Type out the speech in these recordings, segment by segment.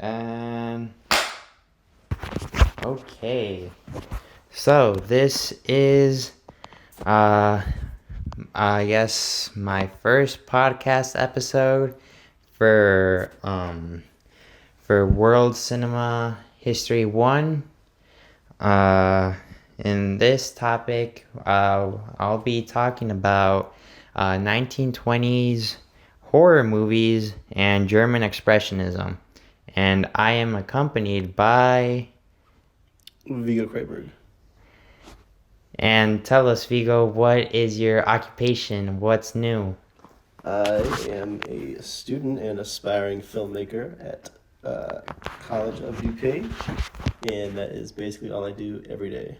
And okay, so this is, uh, I guess my first podcast episode for World Cinema History 1. In this topic, I'll be talking about 1920s horror movies and German Expressionism. And I am accompanied by Viggo. And tell us, Viggo, what is your occupation? What's new? I am a student and aspiring filmmaker at College of DuPage, and that is basically all I do every day.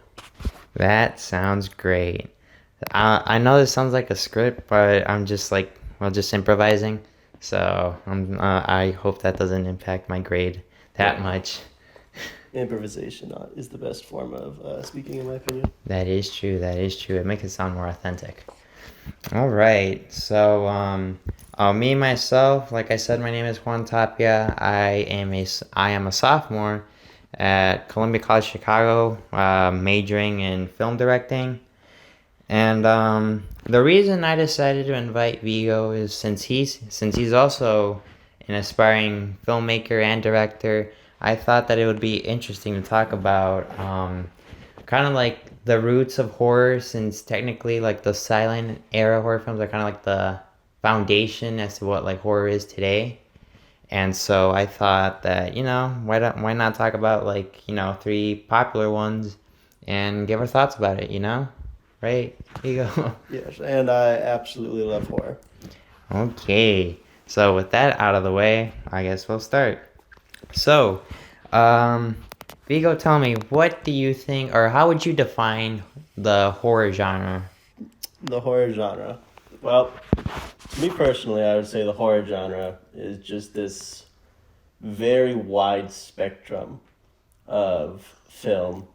That sounds great. I know this sounds like a script, but I'm just just improvising. So I hope that doesn't impact my grade that much. Improvisation is the best form of speaking, in my opinion. That is true. It makes it sound more authentic. All right. So, me myself, like I said, my name is Juan Tapia. I am a sophomore at Columbia College Chicago, majoring in film directing. And the reason I decided to invite Viggo is since he's also an aspiring filmmaker and director, I thought that it would be interesting to talk about kind of like the roots of horror, since technically like the silent era horror films are kind of like the foundation as to what like horror is today. And so I thought that, why not talk about like, 3 popular ones and give our thoughts about it, Right? Here you go. Yes, and I absolutely love horror. Okay. So with that out of the way, I guess we'll start. So, Viggo, tell me, what do you think, or how would you define the horror genre? The horror genre. Well, me personally, I would say the horror genre is just this very wide spectrum of film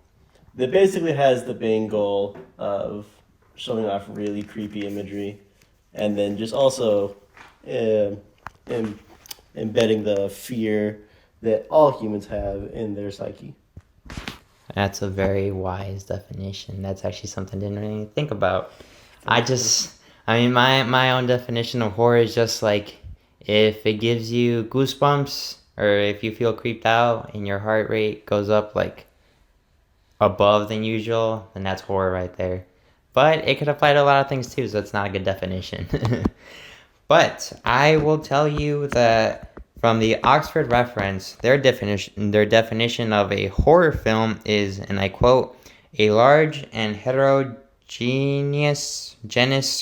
that basically has the main goal of showing off really creepy imagery and then just also embedding the fear that all humans have in their psyche. That's a very wise definition. That's actually something I didn't really think about. My own definition of horror is just like if it gives you goosebumps or if you feel creeped out and your heart rate goes up like above than usual, then that's horror right there. But it could apply to a lot of things too, so it's not a good definition. But I will tell you that from the Oxford reference, their definition of a horror film is, and I quote, a large and heterogeneous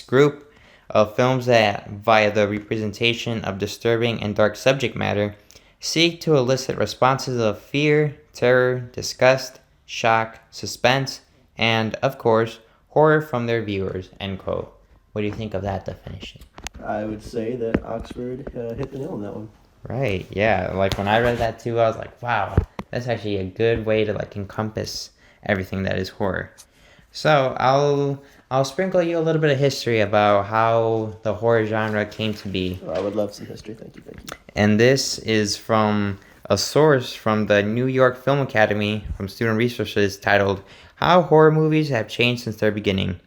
group of films that, via the representation of disturbing and dark subject matter, seek to elicit responses of fear, terror, disgust, shock, suspense, and, of course, horror from their viewers, end quote. What do you think of that definition? I would say that Oxford hit the nail on that one. Right, yeah. Like when I read that too, I was like, wow, that's actually a good way to like encompass everything that is horror. So I'll sprinkle you a little bit of history about how the horror genre came to be. Oh, I would love some history. Thank you. And this is from a source from the New York Film Academy from Student Resources titled "How Horror Movies Have Changed Since Their Beginning."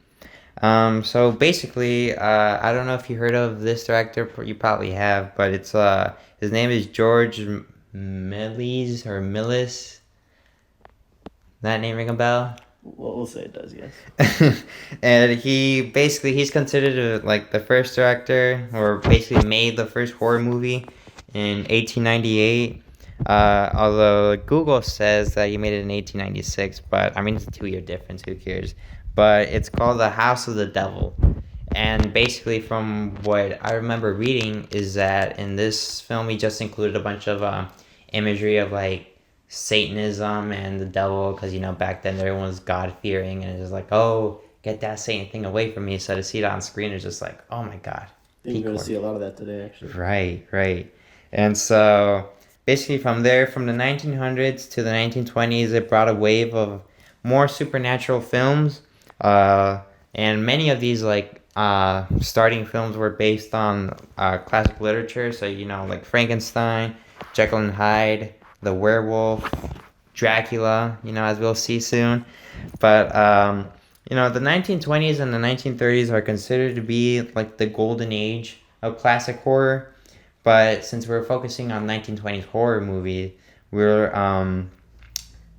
So basically, I don't know if you heard of this director. You probably have, but it's his name is George Millis. That name ring a bell? Well, we'll say it does, yes. And he's considered like the first director, or basically made the first horror movie in 1898. Although Google says that he made it in 1896, but I mean it's a 2-year difference. Who cares? But it's called The House of the Devil. And basically from what I remember reading is that in this film he just included a bunch of imagery of like Satanism and the devil, because back then everyone was God-fearing and it's just like, oh, get that Satan thing away from me. So to see it on screen is just like, oh my god. I think you're going to see a lot of that today, actually. Right. And so basically from there, from the 1900s to the 1920s, it brought a wave of more supernatural films. And many of these like starting films were based on classic literature. So, like Frankenstein, Jekyll and Hyde, the werewolf, Dracula, as we'll see soon. But the 1920s and the 1930s are considered to be like the golden age of classic horror. But since we're focusing on 1920s horror movie, we're the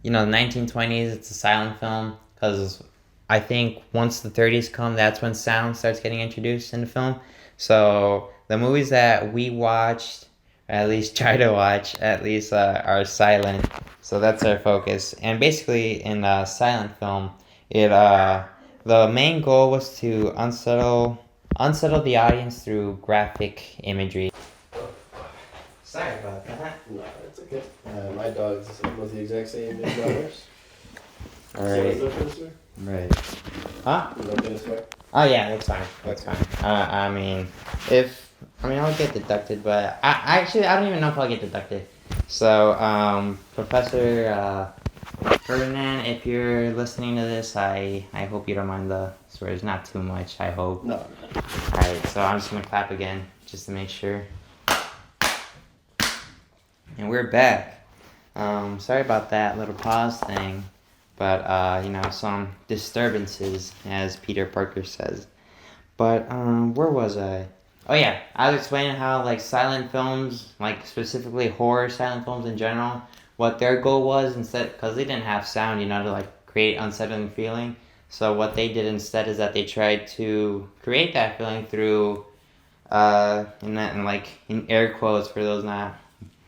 1920s, it's a silent film because I think once the 30s come, that's when sound starts getting introduced in the film. So the movies that we watched, or at least try to watch, at least are silent. So that's our focus. And basically, in silent film, it the main goal was to unsettle the audience through graphic imagery. Sorry about that. No, it's okay. My dog's was the exact same as yours. All right. So is it Right. Huh? is it okay to swear? Oh yeah, that's fine. That's fine. I'll get deducted, but I don't even know if I'll get deducted. So, Professor Ferdinand, if you're listening to this, I hope you don't mind the swears. Not too much, I hope. No. All right. So I'm just gonna clap again, just to make sure. And we're back. Sorry about that little pause thing, but some disturbances, as Peter Parker says. But where was I? Oh yeah, I was explaining how like silent films, like specifically horror silent films in general, what their goal was instead, because they didn't have sound, to like create unsettling feeling. So what they did instead is that they tried to create that feeling through, in air quotes for those not.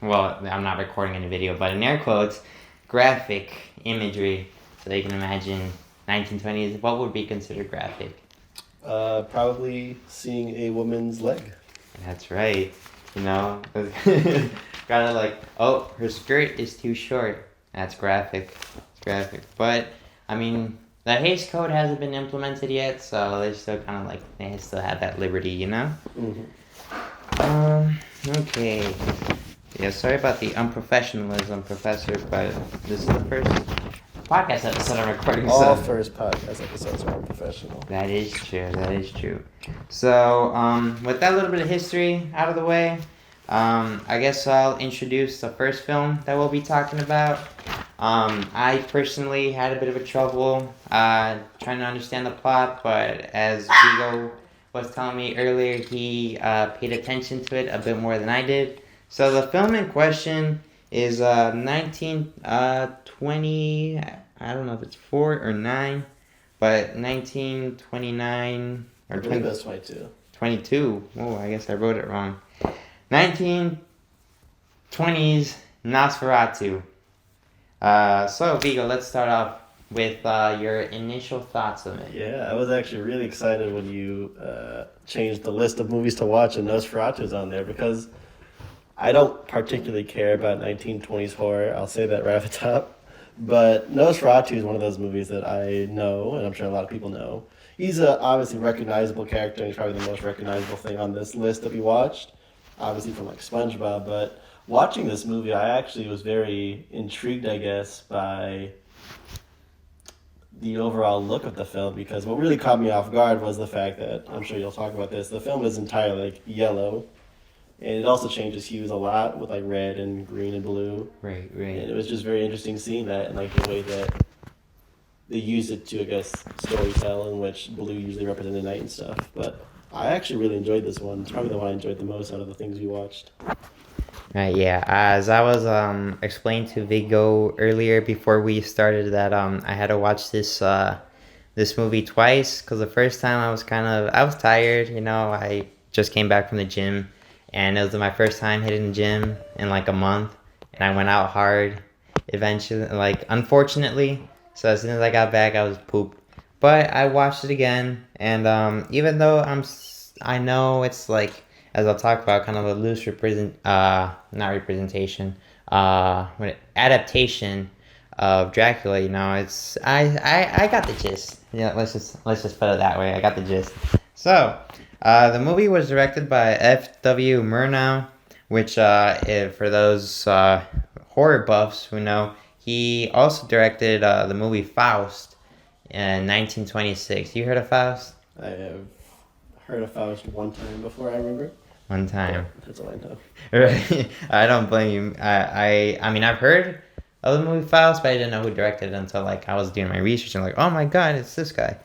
Well, I'm not recording any video, but in air quotes, graphic imagery. So you can imagine 1920s, what would be considered graphic? Probably seeing a woman's leg. That's right. Gotta oh, her skirt is too short. That's graphic. It's graphic. But, the haste code hasn't been implemented yet, so they're still kind of they still have that liberty, Mm-hmm. Okay. Yeah, sorry about the unprofessionalism, Professor, but this is the first podcast episode I'm recording. All first podcast episodes are unprofessional. That is true. So, with that little bit of history out of the way, I guess I'll introduce the first film that we'll be talking about. I personally had a bit of a trouble trying to understand the plot, but as Viggo was telling me earlier, he paid attention to it a bit more than I did. So the film in question is 1920, I don't know if it's 4 or 9, but 1929 or I believe that's 22. 22. Oh, I guess I wrote it wrong. 1920s Nosferatu. So Viggo, let's start off with your initial thoughts of it. Yeah, I was actually really excited when you changed the list of movies to watch and Nosferatu's on there because I don't particularly care about 1920s horror. I'll say that right off the top. But Nosferatu is one of those movies that I know, and I'm sure a lot of people know. He's a obviously recognizable character, and he's probably the most recognizable thing on this list that we watched. Obviously from SpongeBob, but watching this movie, I actually was very intrigued, I guess, by the overall look of the film, because what really caught me off guard was the fact that, I'm sure you'll talk about this, the film is entirely yellow. And it also changes hues a lot with red and green and blue. Right. And it was just very interesting seeing that and the way that they used it to, I guess, storytell, in which blue usually represented night and stuff. But I actually really enjoyed this one. It's probably the one I enjoyed the most out of the things we watched. Right, yeah. As I was explaining to Viggo earlier before we started that I had to watch this movie twice because the first time I was tired. I just came back from the gym. And it was my first time hitting the gym in a month. And I went out hard eventually, unfortunately. So as soon as I got back, I was pooped. But I watched it again. And even though I know it's as I'll talk about, kind of a loose adaptation of Dracula, it's, I got the gist. Yeah, let's just put it that way. I got the gist. So, the movie was directed by F.W. Murnau, which, for those horror buffs who know, he also directed the movie Faust in 1926. You heard of Faust? I have heard of Faust one time before, I remember. one time. That's all I know. Right. I don't blame you. I mean, I've heard of the movie Files, but I didn't know who directed it until like I was doing my research and like, oh my god, it's this guy.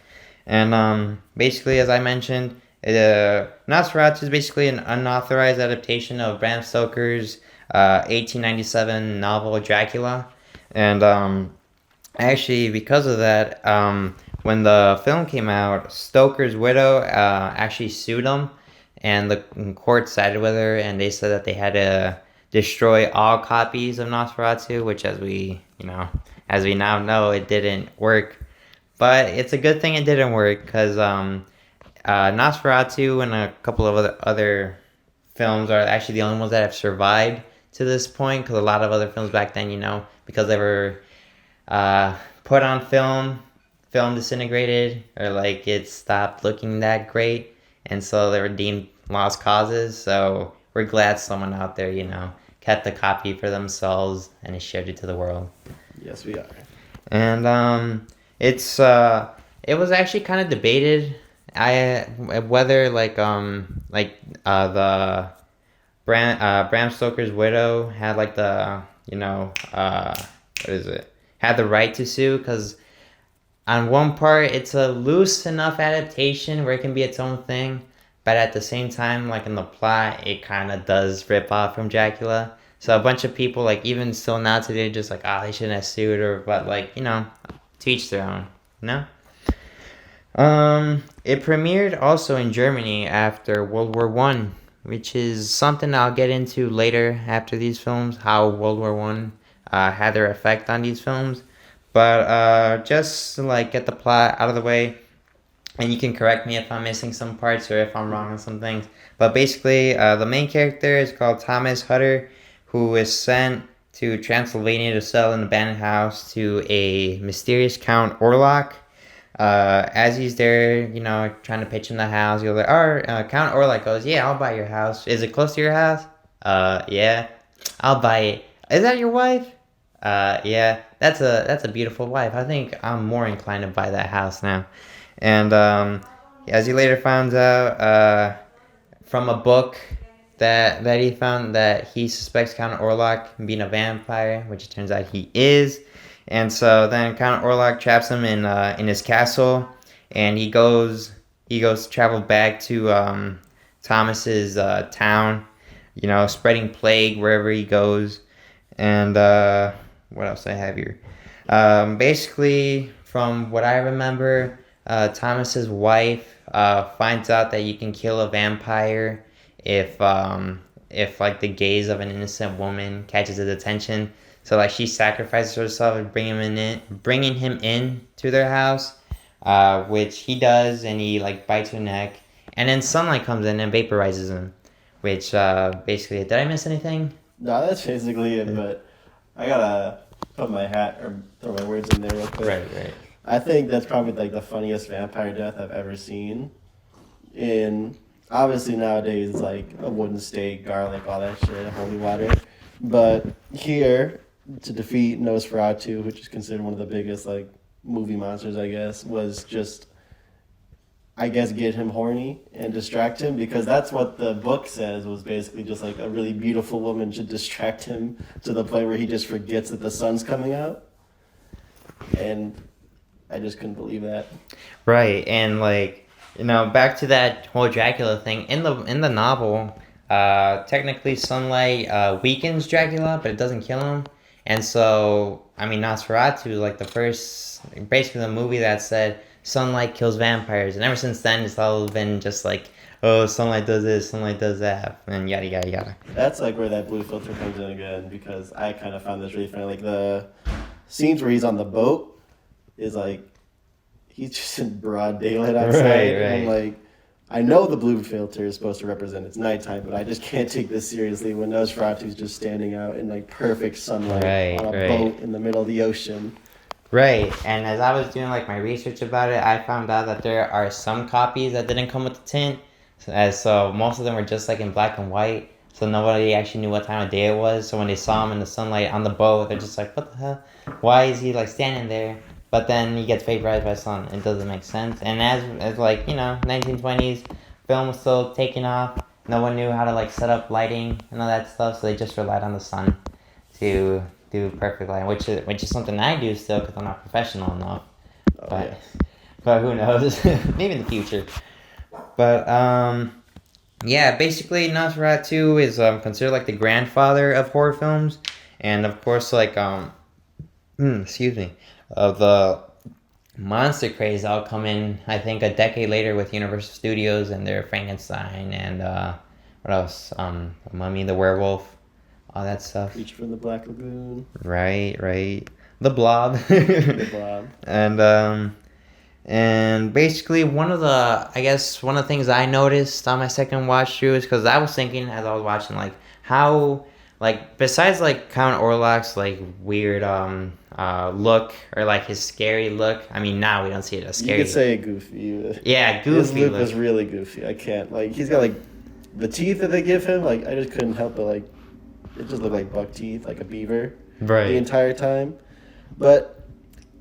And basically, as I mentioned, Nosferatu is basically an unauthorized adaptation of Bram Stoker's 1897 novel Dracula. And actually, because of that, when the film came out, Stoker's widow actually sued him, and the court sided with her, and they said that they had to destroy all copies of Nosferatu, which, as we now know, it didn't work. But it's a good thing it didn't work because Nosferatu and a couple of other films are actually the only ones that have survived to this point. Because a lot of other films back then, because they were put on film disintegrated, or like it stopped looking that great, and so they were deemed lost causes. So we're glad someone out there, kept the copy for themselves and shared it to the world. Yes, we are. And it was actually kind of debated whether the Bram Stoker's widow had like the what is it, had the right to sue, because on one part it's a loose enough adaptation where it can be its own thing, but at the same time, like in the plot, it kind of does rip off from Dracula. So a bunch of people, like even still now today, just like, they shouldn't have sued her, but like, to each their own, It premiered also in Germany after World War One, which is something I'll get into later after these films, how World War One had their effect on these films. But just to like get the plot out of the way, and you can correct me if I'm missing some parts or if I'm wrong on some things. But basically, the main character is called Thomas Hutter, who is sent to Transylvania to sell an abandoned house to a mysterious Count Orlok. As he's there, trying to pitch him the house, you're like, Count Orlok goes, yeah, I'll buy your house. Is it close to your house? Yeah, I'll buy it. Is that your wife? Yeah, that's a beautiful wife. I think I'm more inclined to buy that house now. And as he later finds out from a book that he found, that he suspects Count Orlok being a vampire, which it turns out he is. And so then Count Orlok traps him in his castle, and he goes travel back to Thomas's town, spreading plague wherever he goes. And what else I have here? Basically, from what I remember, Thomas's wife finds out that you can kill a vampire if like the gaze of an innocent woman catches his attention. So like she sacrifices herself and bringing him in to their house, which he does, and he like bites her neck, and then sunlight comes in and vaporizes him, which basically, did I miss anything? No, that's basically it. But I gotta put my hat or throw my words in there real quick. Right. I think that's probably like the funniest vampire death I've ever seen. In obviously nowadays it's like a wooden stake, garlic, all that shit, holy water. But here, to defeat Nosferatu, which is considered one of the biggest like movie monsters, I guess, was just, I guess, get him horny and distract him, because that's what the book says, was basically just like a really beautiful woman should distract him to the point where he just forgets that the sun's coming out. And I just couldn't believe that. Right, and like, back to that whole Dracula thing, in the novel, technically sunlight weakens Dracula, but it doesn't kill him. And so, I mean, Nosferatu is like the first, basically the movie that said sunlight kills vampires. And ever since then, it's all been just like, oh, sunlight does this, sunlight does that, and yada, yada, yada. That's like where that blue filter comes in again, because I kind of found this really funny. Like the scenes where he's on the boat is like, he's just in broad daylight outside. Right. And I'm like, I know the blue filter is supposed to represent it's nighttime, but I just can't take this seriously when Nosferatu's just standing out in like perfect sunlight on a boat in the middle of the ocean. Right, and as I was doing like my research about it, I found out that there are some copies that didn't come with the tint, so most of them were just like in black and white, so nobody actually knew what time of day it was. So when they saw him in the sunlight on the boat, they're just like, what the hell? Why is he like standing there? But then he gets vaporized by the sun. It doesn't make sense. And as like, 1920s, film was still taking off. no one knew how to like set up lighting and all that stuff, so they just relied on the sun to do perfect lighting, which is something I do still because I'm not professional enough. Oh But yeah. but who knows? Maybe in the future. But yeah, basically Nosferatu is considered like the grandfather of horror films, and of course like excuse me, of the monster craze that'll come in. I think a decade later with Universal Studios and their Frankenstein and what else? Mummy the Werewolf, all that stuff. Creature from the Black Lagoon. Right, right. The Blob. The Blob. And basically one of the things I noticed on my second watch through is because I was thinking as I was watching like how like besides like Count Orlok's like weird look or like his scary look. I mean now we don't see it as scary. You could say goofy. Yeah, goofy. His look look. was really goofy. I can't like he's got like the teeth that they give him. Like I just couldn't help but like it just looked like buck teeth, like a beaver, Right. the entire time. But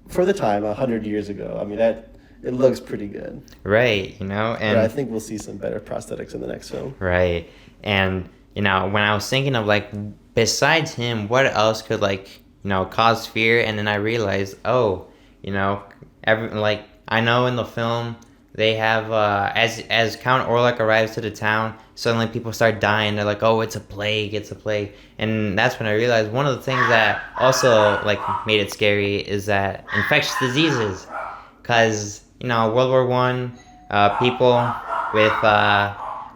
for the time, 100 years ago, I mean that it looks pretty good. Right, you know, and But I think we'll see some better prosthetics in the next film. right. And, you know, when I was thinking of, like, besides him, what else could, like, you know, cause fear? And then I realized, oh, you know, I know in the film they have, as Count Orlok arrives to the town, suddenly people start dying. They're like, oh, it's a plague, it's a plague. And that's when I realized one of the things that also, like, made it scary is that infectious diseases. Because, you know, World War One, people with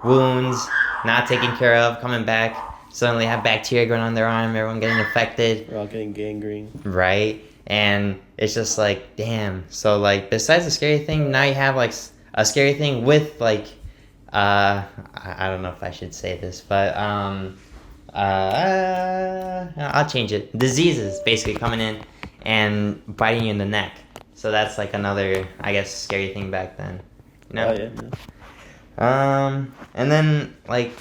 wounds not taken care of, coming back, suddenly have bacteria growing on their arm, everyone getting infected. We're all getting gangrene. Right? And it's just like, damn. So, like, besides the scary thing, now you have, like, a scary thing with, like, I don't know if I should say this, but, I'll change it. Diseases basically coming in and biting you in the neck. So that's like another, I guess, scary thing back then. You know? Oh yeah. And then like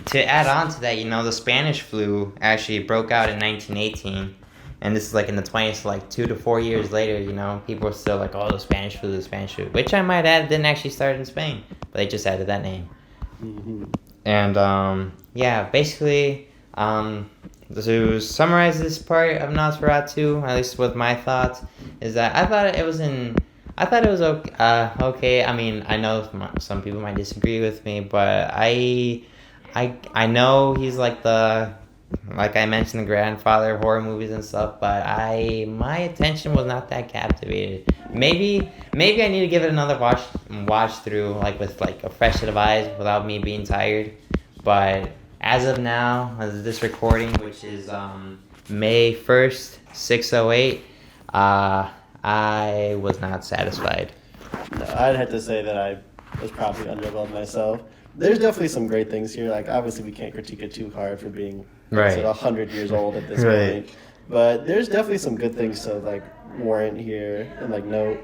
to add on to that, you know, the Spanish flu actually broke out in 1918, and this is like in the 20s, like 2 to 4 years later. You know, people are still like, oh, the Spanish flu, which I might add didn't actually start in Spain, but they just added that name. Mm-hmm. And yeah, basically, to summarize this part of Nosferatu, at least with my thoughts, is that I thought it was okay. Okay. I mean, I know some people might disagree with me, but I know he's like I mentioned, the grandfather of horror movies and stuff, but my attention was not that captivated. Maybe I need to give it another watch through, like with like a fresh set of eyes without me being tired. But as of now, as of this recording, which is May 1st, 6:08, I was not satisfied. No, I'd have to say that I was probably underwhelmed myself. There's definitely some great things here. Like obviously we can't critique it too hard for being Right. 100 years old at this Right. point. But there's definitely some good things to like warrant here and like note.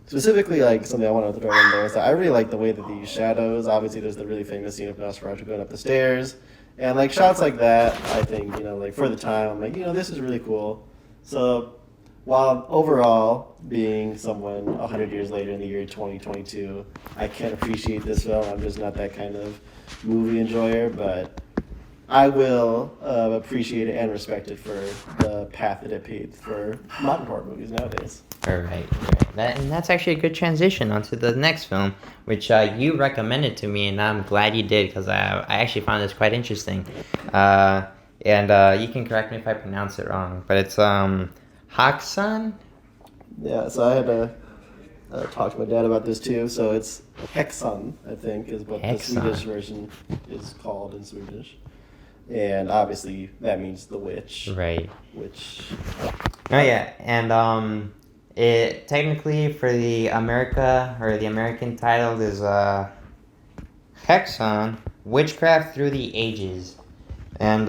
Specifically, like something I wanted to throw in there is that I really like the way that these shadows. Obviously, there's the really famous scene of Nosferatu going up the stairs, and like shots like that. I think like for the time, I'm like this is really cool. So while overall being someone 100 years later in the year 2022, I can appreciate this film. I'm just not that kind of movie enjoyer, but I will appreciate it and respect it for the path that it paved for modern horror movies nowadays. All right. And that's actually a good transition onto the next film, which you recommended to me, and I'm glad you did because I actually found this quite interesting. And you can correct me if I pronounce it wrong, but it's Haksan. Yeah, so I had to talk to my dad about this too. So it's Hexan, I think, is what the Hexan. Swedish version is called in Swedish. And obviously that means the witch. Right. Which. Oh yeah, and it technically for the American title is Hexon, Witchcraft Through the Ages, and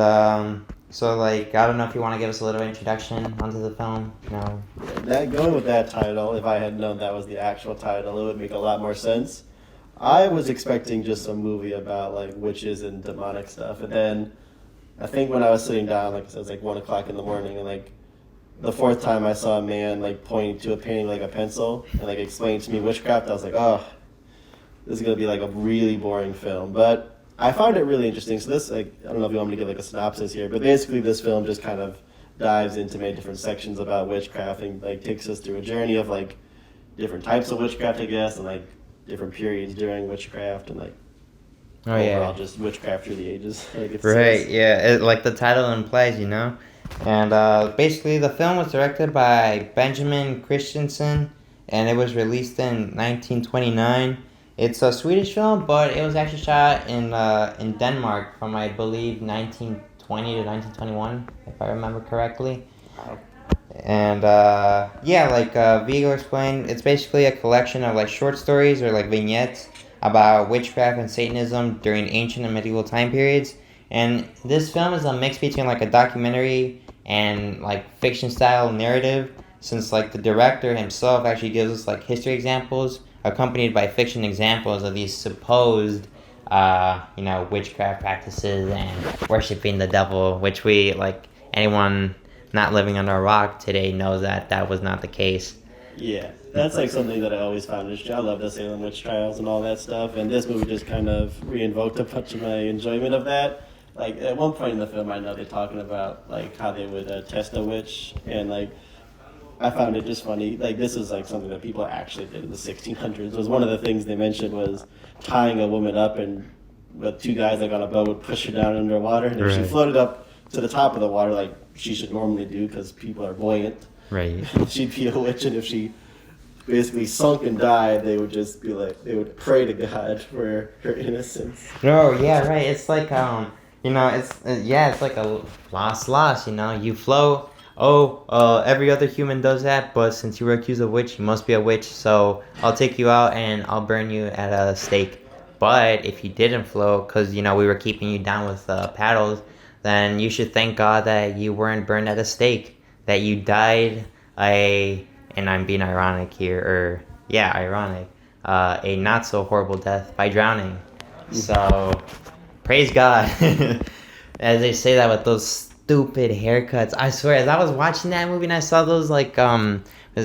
so like I don't know if you want to give us a little introduction onto the film. No. Going with that title, if I had known that was the actual title, it would make a lot more sense. I was expecting just a movie about like witches and demonic stuff, and then I think when I was sitting down, like I said, it was like 1 o'clock in the morning, and like the fourth time I saw a man like pointing to a painting like a pencil and like explaining to me witchcraft, I was like, oh, this is gonna be like a really boring film, but I found it really interesting. So this, like, I don't know if you want me to give like a synopsis here, but basically this film just kind of dives into many different sections about witchcraft and like takes us through a journey of like different types of witchcraft, I guess, and like different periods during witchcraft and like overall just witchcraft through the ages. Like it Right, says. yeah, like the title implies, you know? And basically, the film was directed by Benjamin Christensen, and it was released in 1929. It's a Swedish film, but it was actually shot in Denmark from, I believe, 1920 to 1921, if I remember correctly. Wow. And yeah, like Viggo explained, it's basically a collection of like short stories or like vignettes about witchcraft and Satanism during ancient and medieval time periods. And this film is a mix between like a documentary and like fiction style narrative, since like the director himself actually gives us like history examples accompanied by fiction examples of these supposed witchcraft practices and worshiping the devil, which we like anyone not living under a rock today knows that that was not the case. Yeah, that's like something that I always found interesting. I love the Salem witch trials and all that stuff, and this movie just kind of reinvoked a bunch of my enjoyment of that. Like at one point in the film, I know they're talking about like how they would test a witch, and like I found it just funny. Like this is like something that people actually did in the 1600s. Was one of the things they mentioned was tying a woman up and with two guys like on a boat would push her down underwater, and if she Right. floated up to the top of the water like she should normally do because people are buoyant, Right. she'd be a witch, and if she basically sunk and died, they would just be like they would pray to God for her innocence. No, yeah, right. It's like it's like a loss. You float. Oh, every other human does that, but since you were accused of witch, you must be a witch. So I'll take you out and I'll burn you at a stake. But if you didn't float, because we were keeping you down with paddles, then you should thank God that you weren't burned at a stake, that you died and I'm being ironic here, or yeah, ironic, a not so horrible death by drowning. So praise God. As they say that with those stupid haircuts. I swear, as I was watching that movie and I saw those is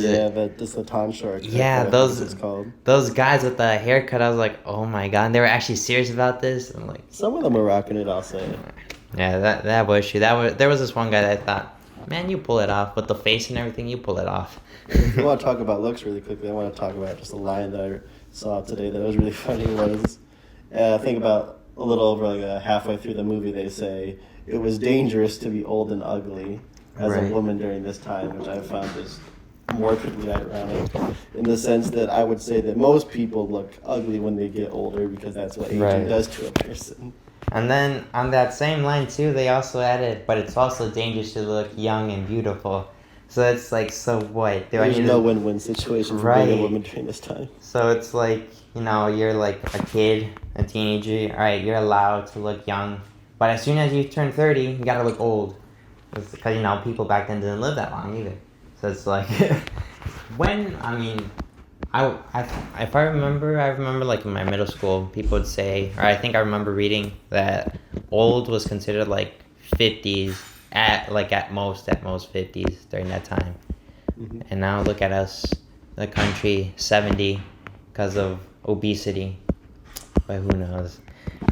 Yeah, it? this the Tom Short. Yeah, It's called. those guys with the haircut. I was like, oh my God, and they were actually serious about this. I'm like, Some of them are rocking it. I'll say. yeah, that was true. There was this one guy that I thought, man, you pull it off with the face and everything. You pull it off. If you want to talk about looks really quickly, I want to talk about just a line that I saw today that was really funny. Was I think about a little over like halfway through the movie, they say it was dangerous to be old and ugly as Right. a woman during this time, which I found just morbidly ironic in the sense that I would say that most people look ugly when they get older because that's what aging Right. does to a person. And then on that same line too, they also added, but it's also dangerous to look young and beautiful. So it's like, so what? Do I There's need no to? win-win situation for being Right. a woman during this time. So it's like, you're like a kid, a teenager. All right, you're allowed to look young, but as soon as you turn 30, you gotta look old. Because people back then didn't live that long either. So it's like, if I remember like in my middle school, people would say, or I think I remember reading that old was considered like 50s at most 50s during that time. Mhm. And now look at us, the country 70 because of obesity. But who knows?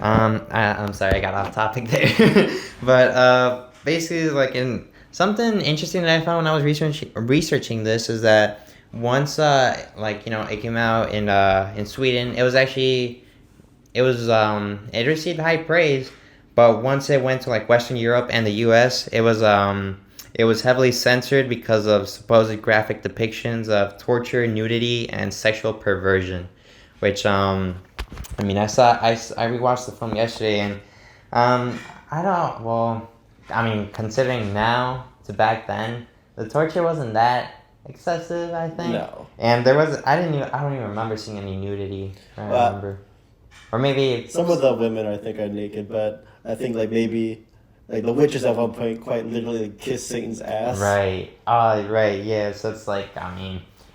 I'm sorry, I got off topic there. But basically, like in something interesting that I found when I was researching this is that once it came out in Sweden, it received high praise, but once it went to like Western Europe and the U.S., it was heavily censored because of supposed graphic depictions of torture, nudity, and sexual perversion, which I rewatched the film yesterday, and considering now to back then, the torture wasn't that excessive, I think. No. And I don't even remember seeing any nudity. I don't remember. Or maybe Some of the women I think are naked, but I think like maybe like the witches at one point quite literally like, kiss Satan's ass. right. Right, yeah. So it's like,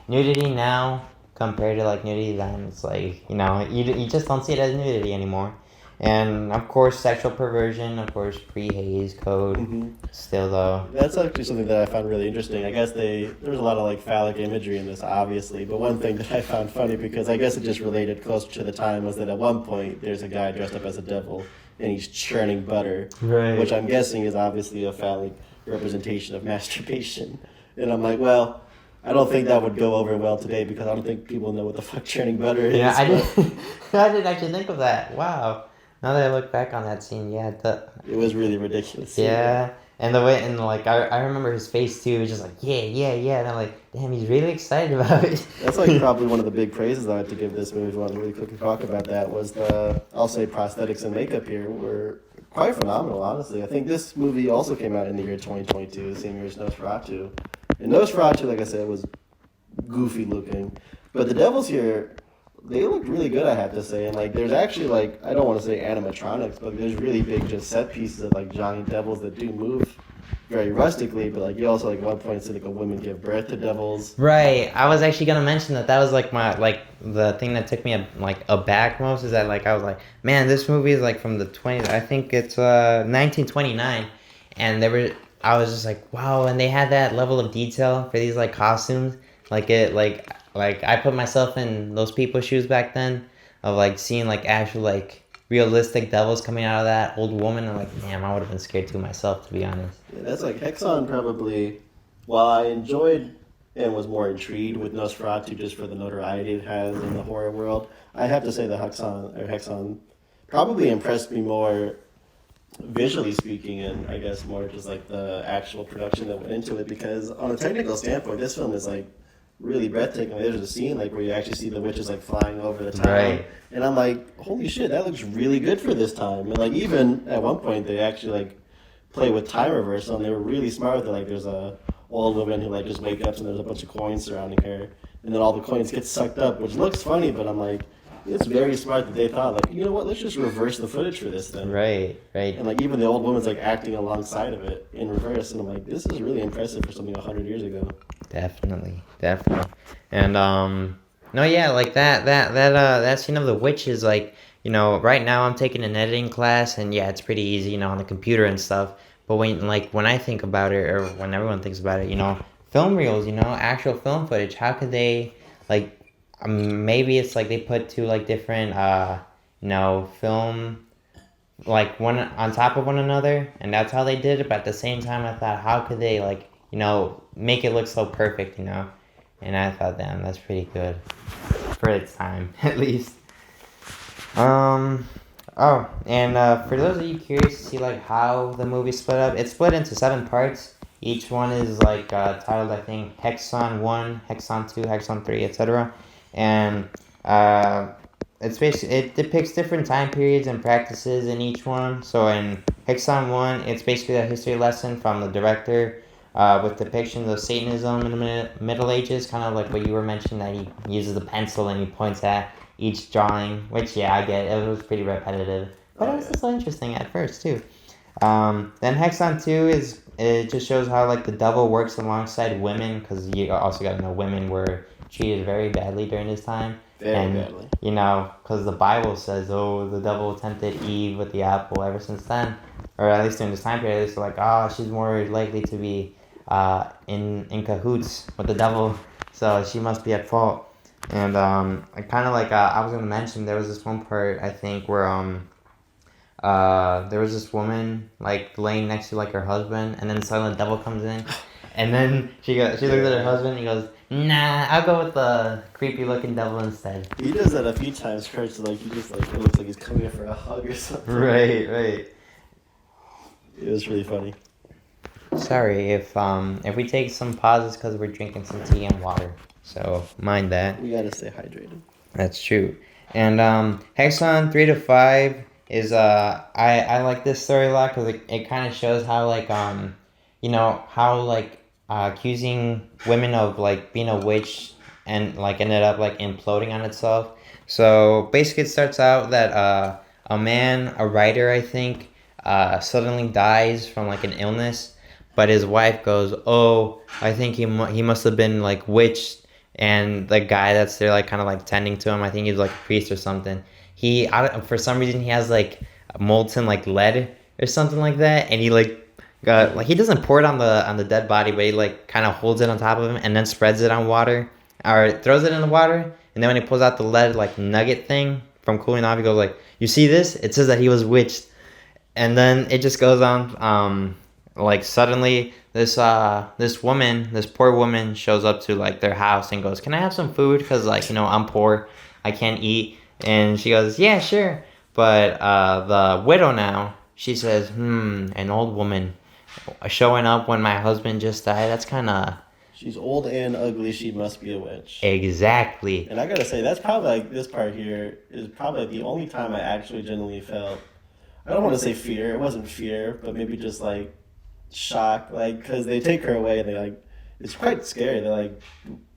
nudity now compared to like nudity then, it's like, you just don't see it as nudity anymore. And of course, sexual perversion, of course, pre-Hays Code. Hmm. Still though. That's actually something that I found really interesting. I guess there's a lot of like phallic imagery in this, obviously, but one thing that I found funny, because I guess it just related closer to the time, was that at one point there's a guy dressed up as a devil and he's churning butter, Right. which I'm guessing is obviously a phallic representation of masturbation. And I'm like, well, I don't think that would go over well today because I don't think people know what the fuck churning butter is. Yeah, I but didn't. I didn't actually think of that. Wow. Now that I look back on that scene, yeah, It was really ridiculous. yeah, and the way, and like I remember his face too. He was just like, yeah, yeah, yeah, and I'm like, damn, he's really excited about it. That's like probably one of the big praises I had to give this movie. If you want to really quickly talk about that, was the, I'll say, prosthetics and makeup here were quite phenomenal. Honestly, I think this movie also came out in the year 2022, the same year as Nosferatu. And Nosferatu, like I said, was goofy looking, but the devils here, they looked really good, I have to say. And like, there's actually like, I don't want to say animatronics, but there's really big just set pieces of like giant devils that do move very rustically. But like, you also like at one point see like a woman give birth to devils. Right. I was actually gonna mention that was like my like the thing that took me like aback most is that like I was like, man, this movie is like from the 20s. I think it's 1929, and I was just like, wow, and they had that level of detail for these like costumes. Like I put myself in those people's shoes back then of like seeing like actual like realistic devils coming out of that old woman. I'm like, damn, I would have been scared too myself, to be honest. Yeah, that's like Hexon probably. While I enjoyed and was more intrigued with Nosferatu just for the notoriety it has in the horror world, I have to say that Hexon probably impressed me more visually speaking, and I guess more just like the actual production that went into it. Because on a technical standpoint, this film is like really breathtaking. There's a scene like where you actually see the witches like flying over the town, Right. and I'm like, holy shit, that looks really good for this time. And like even at one point, they actually like play with time reversal, and they were really smart with it. Like there's a old woman who like just wakes up and there's a bunch of coins surrounding her, and then all the coins get sucked up, which looks funny, but I'm like, it's very smart that they thought like, you know what, let's just reverse the footage for this thing. Right. Right. And like even the old woman's like acting alongside of it in reverse, and I'm like, this is really impressive for something 100 years ago. Definitely. And no, yeah, like that scene of the witches, like, right now I'm taking an editing class, and yeah, it's pretty easy, on the computer and stuff. But when I think about it, or when everyone thinks about it, film reels, actual film footage, how could they, like, maybe it's like they put two like different film, like one on top of one another, and that's how they did it. But at the same time, I thought, how could they, like, make it look so perfect, and I thought, damn, that's pretty good for its time, at least. Oh, and for those of you curious to see like how the movie split up, it's split into 7 parts. Each one is like titled, I think, Hexon 1, Hexon 2, Hexon 3, etc. And it depicts different time periods and practices in each one. So in Hexon 1, it's basically a history lesson from the director with depictions of Satanism in the Middle Ages, kind of like what you were mentioning, that he uses the pencil and he points at each drawing, which, yeah, I get. It was pretty repetitive, but it was still interesting at first, too. Then Hexon 2 it just shows how, like, the devil works alongside women, because you also got to know women were treated very badly during this time. Very badly. Because the Bible says, oh, the devil tempted Eve with the apple. Ever since then, or at least during this time period, it's like, oh, she's more likely to be in cahoots with the devil, so she must be at fault. And I kind of like I was gonna mention, there was this one part, I think, where there was this woman like laying next to like her husband, and then suddenly the devil comes in, and then she looks at her husband and he goes, nah, I'll go with the creepy looking devil instead. He does that a few times, Kurt. So like he just like, it looks like he's coming in for a hug or something. Right. It was really funny. Sorry if we take some pauses because we're drinking some tea and water, so mind that. We gotta stay hydrated. That's true. And Hexon 3 to 5 is I like this story a lot because it kind of shows how like how like accusing women of like being a witch and like ended up like imploding on itself. So basically it starts out that a writer, I think, suddenly dies from like an illness, but his wife goes, oh, I think he must have been like witched. And the guy that's there, like kind of like tending to him, I think he's like a priest or something, for some reason he has like molten like lead or something like that, and he like got like he doesn't pour it on the dead body, but he like kind of holds it on top of him and then spreads it on water or throws it in the water, and then when he pulls out the lead like nugget thing from cooling off, he goes like, "You see this? It says that he was witched." And then it just goes on. Like suddenly, this woman, this poor woman, shows up to like their house and goes, "Can I have some food? Cause like I'm poor, I can't eat." And she goes, "Yeah, sure." But the widow now, she says, an old woman showing up when my husband just died. That's kind of She's old and ugly. She must be a witch. exactly And I gotta say, that's probably like this part here is probably the only time I actually genuinely felt. I don't want to say fear. It wasn't fear, but maybe just like shock. Like because they take her away and they like it's quite scary. They like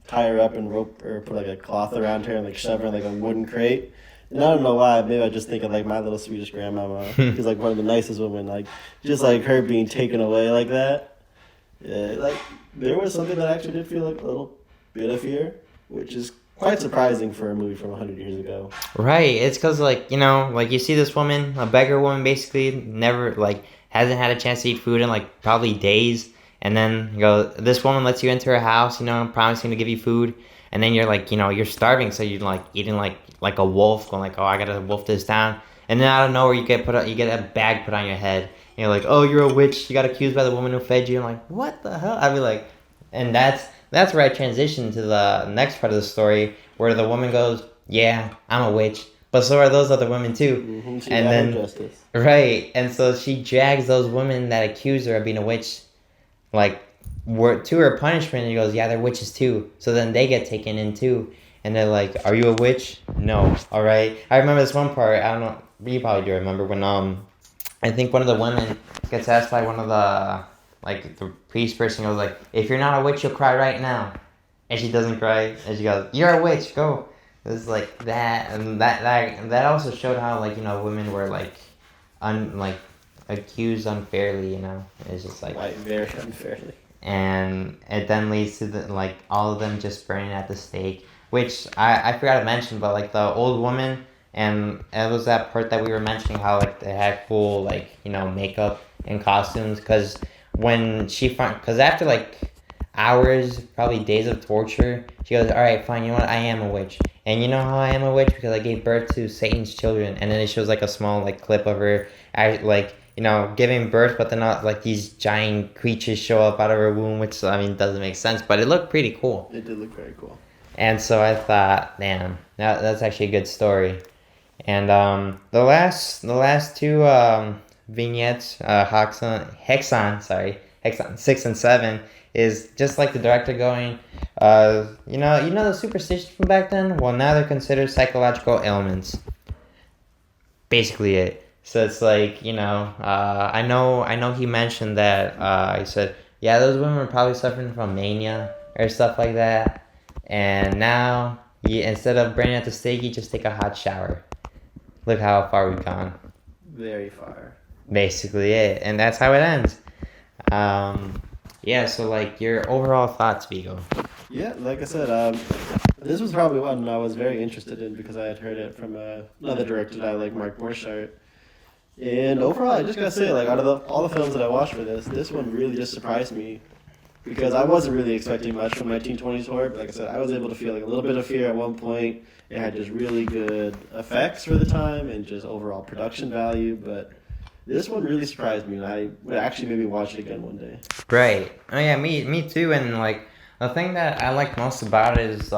tie her up and rope or put like a cloth around her and like shove her in like a wooden crate. And I don't know why. Maybe I just think of like my little Swedish grandmama. She's like one of the nicest women. Like just like her being taken away like that. Yeah, like there was something that I actually did feel like a little bit of fear, which is quite surprising for a movie from 100 years ago. right. It's because like like you see this woman, a beggar woman, basically never like hasn't had a chance to eat food in like probably days, and then this woman lets you into her house, promising to give you food, and then you're like you're starving, so you're like eating like a wolf, going like, oh, I gotta wolf this down, and then out of nowhere you get a bag put on your head. And you're like, oh, you're a witch. You got accused by the woman who fed you. I'm like, what the hell? I'd be like, and that's where I transition to the next part of the story where the woman goes, yeah, I'm a witch, but so are those other women too. She And got then her justice. right, and so she drags those women that accuse her of being a witch, like, to her punishment. And he goes, yeah, they're witches too. So then they get taken in too, and they're like, are you a witch? No. All right. I remember this one part. I don't know. You probably do remember when I think one of the women gets asked by one of the priest person goes like, if you're not a witch, you'll cry right now. And she doesn't cry. And she goes, you're a witch, go. It was like that. And that also showed how women were like accused unfairly, It's just like, Like very unfairly. and it then leads to all of them just burning at the stake, which I forgot to mention, but like the old woman, and it was that part that we were mentioning how like they had full makeup and costumes, because because after like hours, probably days of torture, she goes, all right, fine, you know what, I am a witch. And you know how I am a witch? Because I gave birth to Satan's children. And then it shows like a small clip of her giving birth, but then not like these giant creatures show up out of her womb, which doesn't make sense, but it looked pretty cool. It did look very cool. And so I thought, damn, that's actually a good story. And the last two vignettes, Hexon 6 and 7, is just like the director going, the superstitions from back then. Well, now they're considered psychological ailments. Basically, it. So it's like I know he mentioned that. He said, yeah, those women were probably suffering from mania or stuff like that. And now, instead of burning at the stake, you just take a hot shower. Look how far we've gone. Very far. Basically it. And that's how it ends. So your overall thoughts, Viggo. Yeah, like I said, this was probably one I was very interested in because I had heard it from another director that I like, Mark Borchardt. And overall, I just gotta say, out of all the films that I watched for this one really just surprised me. Because I wasn't really expecting much from 1920s horror, but like I said, I was able to feel a little bit of fear at one point. It had just really good effects for the time and just overall production value, but this one really surprised me, and I would actually maybe watch it again one day. Right. Oh yeah, me too. And the thing that I liked most about it is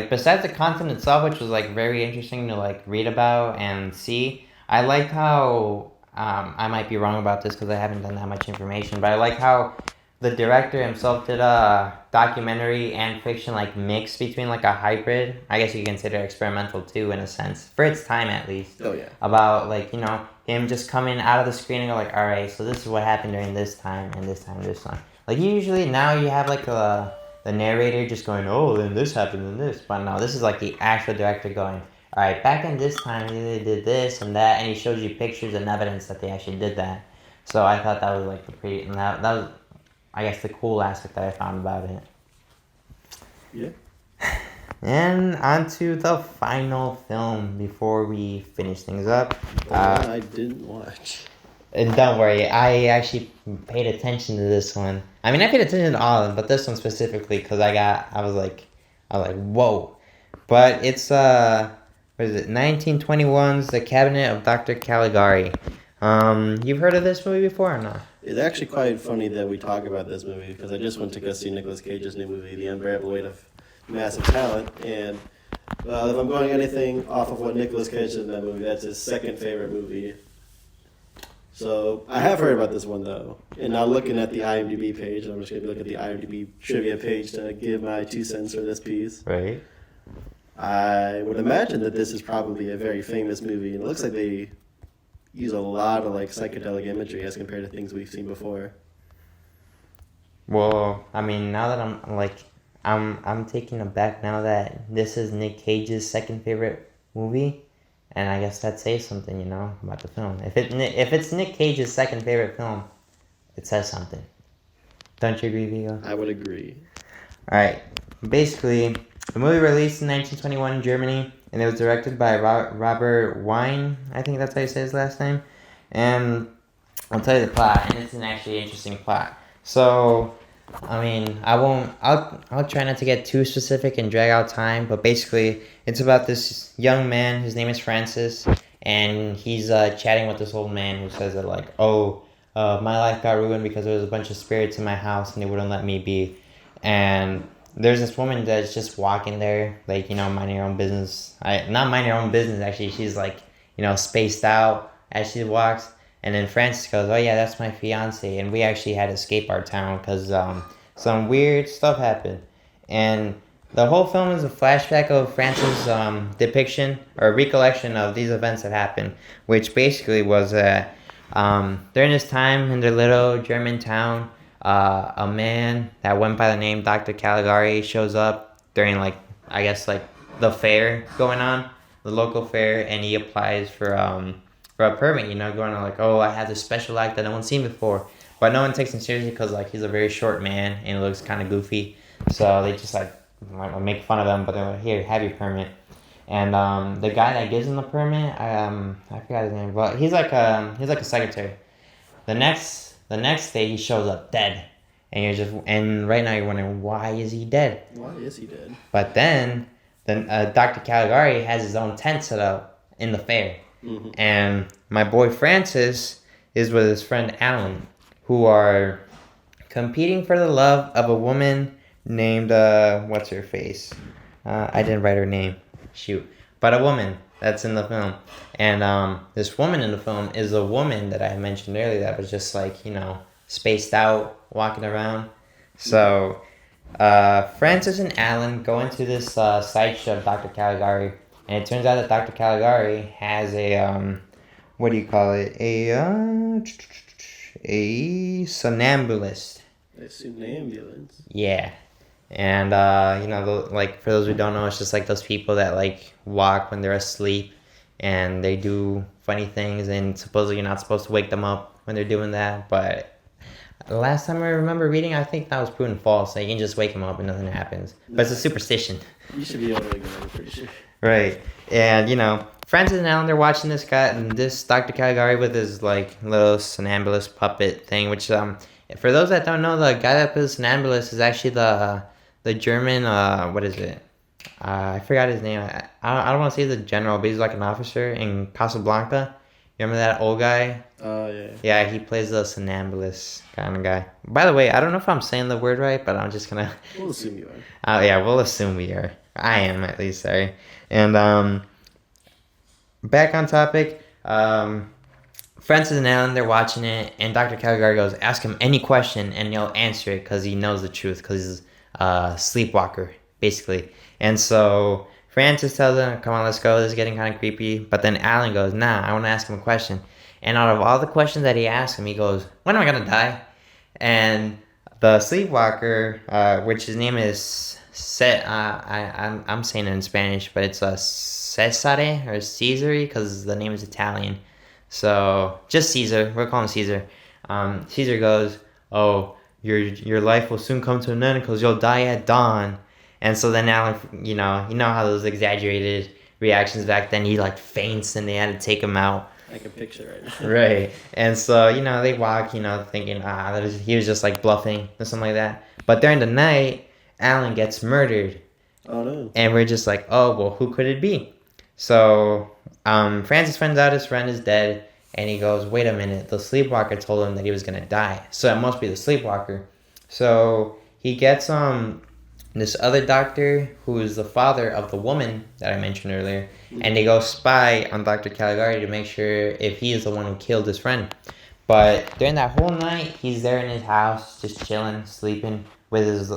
besides the content itself, which was very interesting to read about and see. I liked how I might be wrong about this because I haven't done that much information, but I like how the director himself did a documentary and fiction mix between a hybrid. I guess you can consider it experimental too, in a sense, for its time at least. Oh yeah. About him just coming out of the screen and go all right, so this is what happened during this time and this time and this time. Usually now you have the narrator just going, oh, then this happened and this, but no, this is the actual director going, all right, back in this time they did this and that, and he shows you pictures and evidence that they actually did that. So I thought that was and that was, I guess, the cool aspect that I found about it. Yeah. And on to the final film before we finish things up. The one I didn't watch. And don't worry, I actually paid attention to this one. I mean, I paid attention to all of them, but this one specifically because I was like, whoa. But it's what is it? 1921's The Cabinet of Dr. Caligari. You've heard of this movie before or not? It's actually quite funny that we talk about this movie because I just went to go see Nicolas Cage's new movie, The Unbearable Weight of Massive Talent, and if I'm going anything off of what Nicolas Cage did in that movie, that's his second favorite movie. So I have heard about this one though, and now looking at the IMDb page, I'm just gonna look at the IMDb trivia page to give my 2 cents for this piece. Right. I would imagine that this is probably a very famous movie, and it looks like they use a lot of like psychedelic imagery as compared to things we've seen before. Well, I mean, now that I'm taken aback now that this is Nick Cage's second favorite movie, and I guess that says something, about the film. If it's Nick Cage's second favorite film, it says something. Don't you agree, Viggo? I would agree. All right. Basically, the movie released in 1921 in Germany, and it was directed by Robert Wein. I think that's how you say his last name. And I'll tell you the plot, and it's an actually interesting plot. So, I mean, I'll try not to get too specific and drag out time, but basically, it's about this young man. His name is Francis, and he's chatting with this old man who says that my life got ruined because there was a bunch of spirits in my house and they wouldn't let me be. And there's this woman that's just walking there, minding her own business. Not minding her own business, actually. She's spaced out as she walks. And then Francis goes, oh yeah, that's my fiance. And we actually had to escape our town because some weird stuff happened. And the whole film is a flashback of Francis' depiction or recollection of these events that happened, which basically was that during this time in their little German town, a man that went by the name Dr. Caligari shows up during the fair going on, the local fair, and he applies for a permit, going on I have this special act that no one's seen before. But no one takes him seriously because he's a very short man and he looks kind of goofy. So they just make fun of him, but they're like, here, have your permit. And the guy that gives him the permit, I forgot his name, but he's like a secretary. The next day he shows up dead, and right now you're wondering why is he dead? Why is he dead? But then Dr. Caligari has his own tent set up in the fair, and my boy Francis is with his friend Alan, who are competing for the love of a woman named what's her face? I didn't write her name. Shoot, but a woman that's in the film, and this woman in the film is a woman that I mentioned earlier that was just spaced out walking around. So Francis and Alan go into this sideshow of Dr. Caligari, and it turns out that Dr. Caligari has a what do you call it? A somnambulist. A somnambulance. Yeah. And for those who don't know, it's just those people that walk when they're asleep, and they do funny things, and supposedly you're not supposed to wake them up when they're doing that. But the last time I remember reading, I think that was proven false. You can just wake them up and nothing happens. But it's a superstition. You should be able to ignore it, I'm pretty sure. Right. And Francis and Alan, they're watching this guy and this Dr. Caligari with his little somnambulist puppet thing, which for those that don't know, the guy that plays somnambulist is actually the German, what is it? I forgot his name. I don't want to say the general, but he's an officer in Casablanca. You remember that old guy? Oh, yeah. Yeah, he plays the somnambulist kind of guy. By the way, I don't know if I'm saying the word right, but I'm just going to... We'll assume you are. Yeah, we'll assume we are. I am, at least, sorry. And back on topic, Francis and Alan, they're watching it, and Dr. Caligari goes, ask him any question, and he'll answer it because he knows the truth, because he's sleepwalker, basically. And so Francis tells him, come on, let's go, this is getting kind of creepy. But then Alan goes, nah, I want to ask him a question. And out of all the questions that he asks him, he goes, when am I going to die? And the sleepwalker, which his name is I'm saying it in Spanish, but it's Cesare or Caesare because the name is Italian. So just Caesar, we'll call him Caesar. Caesar goes, oh, your life will soon come to an end because you'll die at dawn. And so then Alan, you know how those exaggerated reactions back then, he like faints and they had to take him out. I can picture right now. Right. And so, they walk, thinking, he was just like bluffing or something like that. But during the night, Alan gets murdered. Oh no. And we're just like, oh, well, who could it be? So Francis finds out his friend is dead. And he goes, wait a minute, the sleepwalker told him that he was going to die. So it must be the sleepwalker. So he gets this other doctor who is the father of the woman that I mentioned earlier. And they go spy on Dr. Caligari to make sure if he is the one who killed his friend. But during that whole night, he's there in his house, just chilling, sleeping, with his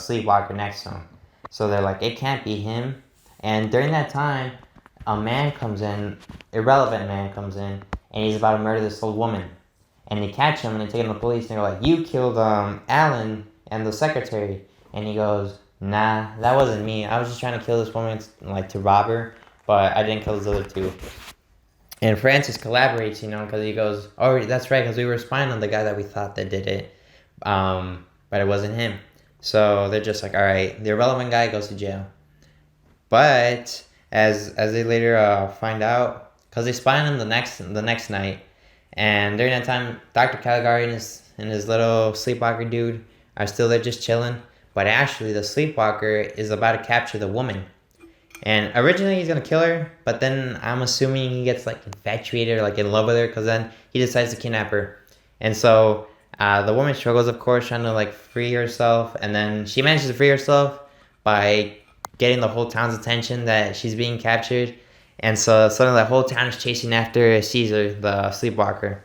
sleepwalker next to him. So they're like, it can't be him. And during that time, a man comes in, irrelevant man comes in, and he's about to murder this old woman. And they catch him and they take him to the police and they're like, you killed Alan and the secretary. And he goes, nah, that wasn't me. I was just trying to kill this woman, like to rob her, but I didn't kill those other two. And Francis collaborates, because he goes, oh, that's right, because we were spying on the guy that we thought that did it, but it wasn't him. So they're just like, all right, the irrelevant guy goes to jail. But as they later find out, because they spy on him the next night, and during that time, Dr. Caligari and his little sleepwalker dude are still there just chilling. But actually, the sleepwalker is about to capture the woman. And originally, he's going to kill her. But then I'm assuming he gets like infatuated or like in love with her. Because then he decides to kidnap her. And so the woman struggles, of course, trying to like free herself. And then she manages to free herself by getting the whole town's attention that she's being captured. And so suddenly the whole town is chasing after Caesar, the sleepwalker.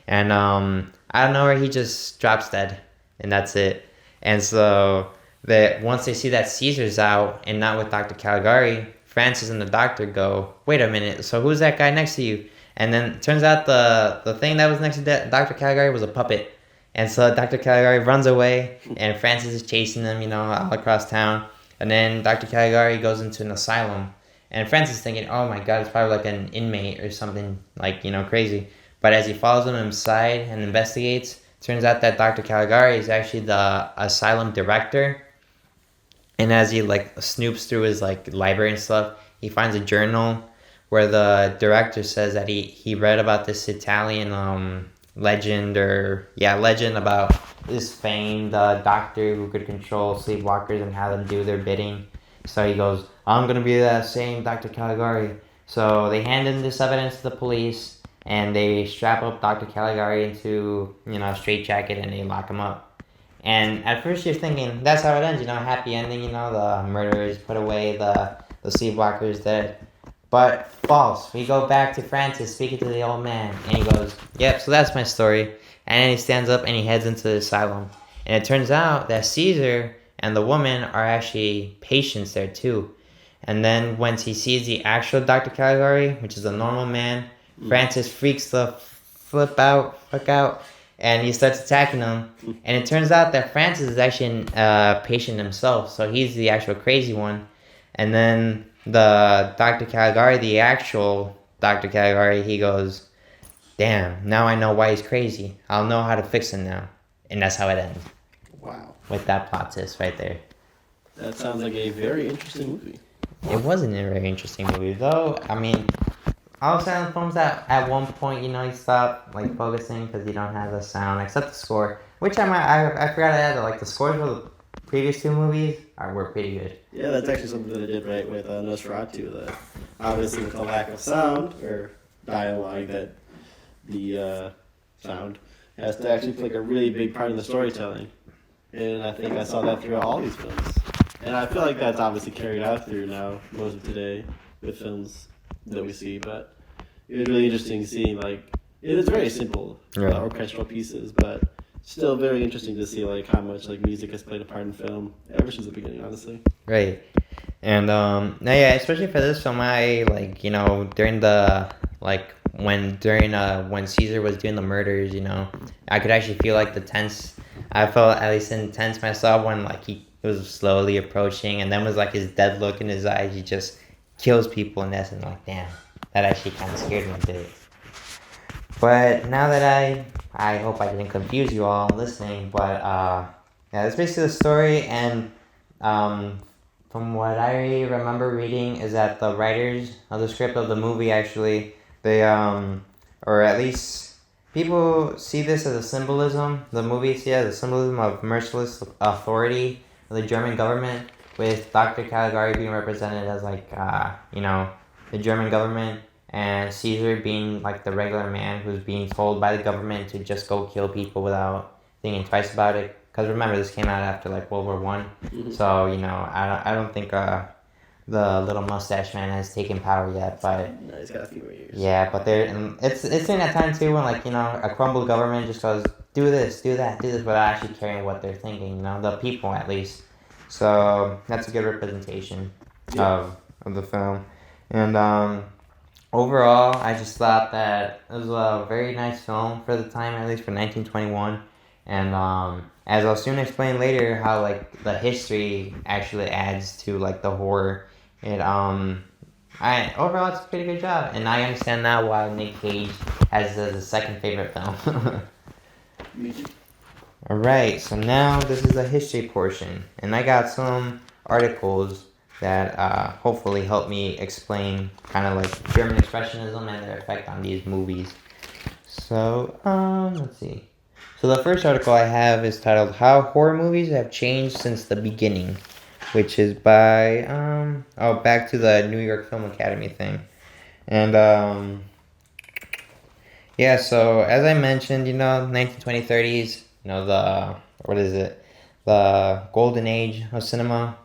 And I don't know where he just drops dead. And that's it. And so that once they see that Caesar's out and not with Dr. Caligari, Francis and the doctor go, wait a minute, so who's that guy next to you? And then it turns out the thing that was next to Dr. Caligari was a puppet. And so Dr. Caligari runs away and Francis is chasing them, all across town. And then Dr. Caligari goes into an asylum. And Francis is thinking, oh my god, it's probably like an inmate or something like, crazy. But as he follows him inside and investigates, turns out that Dr. Caligari is actually the asylum director. And as he like snoops through his like library and stuff, he finds a journal where the director says that he read about this Italian legend about this famed doctor who could control sleepwalkers and have them do their bidding. So he goes, I'm gonna be that same Dr. Caligari. So they hand in this evidence to the police. And they strap up Dr. Caligari into, a straitjacket and they lock him up. And at first you're thinking, that's how it ends, happy ending, the murderers put away, the sleepwalkers dead. But false. We go back to Francis speaking to the old man. And he goes, yep, so that's my story. And then he stands up and he heads into the asylum. And it turns out that Caesar and the woman are actually patients there too. And then once he sees the actual Dr. Caligari, which is a normal man, Francis freaks the fuck out, and he starts attacking him. And it turns out that Francis is actually a patient himself, so he's the actual crazy one. And then the Dr. Caligari, the actual Dr. Caligari, he goes, damn, now I know why he's crazy. I'll know how to fix him now. And that's how it ends. Wow. With that plot twist right there. That sounds like a very interesting movie. It wasn't a very interesting movie, though. I mean, all silent films that at one point, you stop like focusing because you don't have the sound, except the score, which I forgot to add that like the scores for the previous two movies were pretty good. Yeah, that's actually something that I did right with Nosferatu. That obviously with the lack of sound or dialogue, that the sound has to actually play a really big part in the storytelling. And I think I saw that throughout all these films. And I feel like that's obviously carried out through now most of today with films that we see, but it was really interesting seeing like it is very simple orchestral pieces, but still very interesting to see like how much like music has played a part in film ever since the beginning, honestly. Right. And especially for this film, I like during the like when Caesar was doing the murders, I could actually feel like the tense. I felt at least intense myself when like he was slowly approaching, and then was like his dead look in his eyes. He just kills people in this, and like, damn, that actually kind of scared me a bit. But now that I hope I didn't confuse you all listening, but that's basically the story. And From what I remember reading, is that the writers of the script of the movie actually, they or at least people see this as a symbolism. The movie see it as a symbolism of merciless authority of the German government, with Dr. Caligari being represented as like the German government, and Caesar being like the regular man who's being told by the government to just go kill people without thinking twice about it. Because remember, this came out after like World War One, so I don't think the little mustache man has taken power yet, but No, he's got a few more years. yeah, but it's in that time too when like a crumbled government just goes do this, do that, do this without actually caring what they're thinking. The people at least. So that's a good representation of the film, and overall, I just thought that it was a very nice film for the time, at least for 1921, and as I'll soon explain later, how like the history actually adds to like the horror. It I overall it's a pretty good job, and I understand now why Nick Cage has as his second favorite film. Me too. All right, so now this is the history portion, and I got some articles that hopefully help me explain kind of like German Expressionism and their effect on these movies. So let's see. So the first article I have is titled "How Horror Movies Have Changed Since the Beginning," which is by back to the New York Film Academy thing, and yeah. So as I mentioned, 1920s, 30s, the what is it, the golden age of cinema.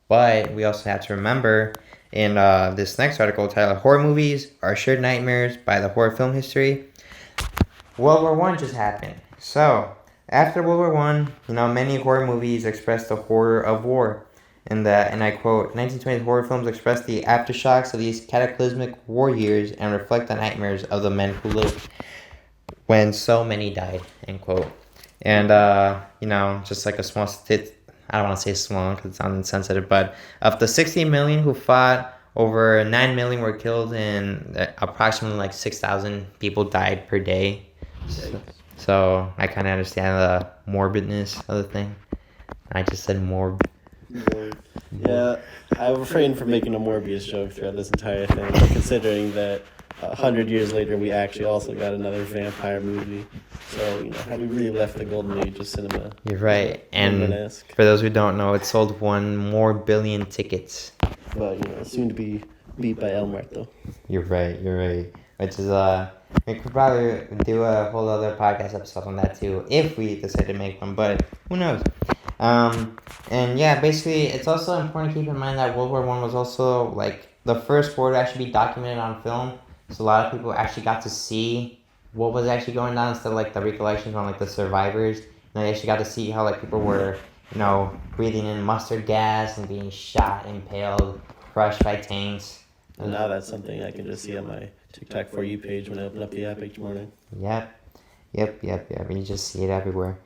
But we also have to remember in this next article titled "Horror Movies Are Shared Nightmares by the Horror Film History." World War One just happened. So after World War One, many horror movies expressed the horror of war. And I quote, "1920s horror films express the aftershocks of these cataclysmic war years and reflect the nightmares of the men who lived when so many died," end quote. And just like a small I don't want to say small because it sounds insensitive, but of the 60 million who fought, over 9 million were killed, and approximately like 6,000 people died per day. So I kind of understand the morbidness of the thing. I just said morb. Yeah, I refrained from making a Morbius joke throughout this entire thing, considering that 100 years later we actually also got another vampire movie. So, have we really left the golden age of cinema? You're right. And Romanesque. for those who don't know, it sold 1 more billion tickets. But, soon to be beat by El Muerto. You're right. Which is, we could probably do a whole other podcast episode on that too, if we decide to make one, but who knows? And yeah, basically, it's also important to keep in mind that World War One was also like the first war to actually be documented on film. So a lot of people actually got to see what was actually going on instead of like the recollections on like the survivors. They actually got to see how like people were, breathing in mustard gas and being shot, impaled, crushed by tanks. And now that's something I can just see on my TikTok For You page when I open up the app each morning. Yep. You just see it everywhere.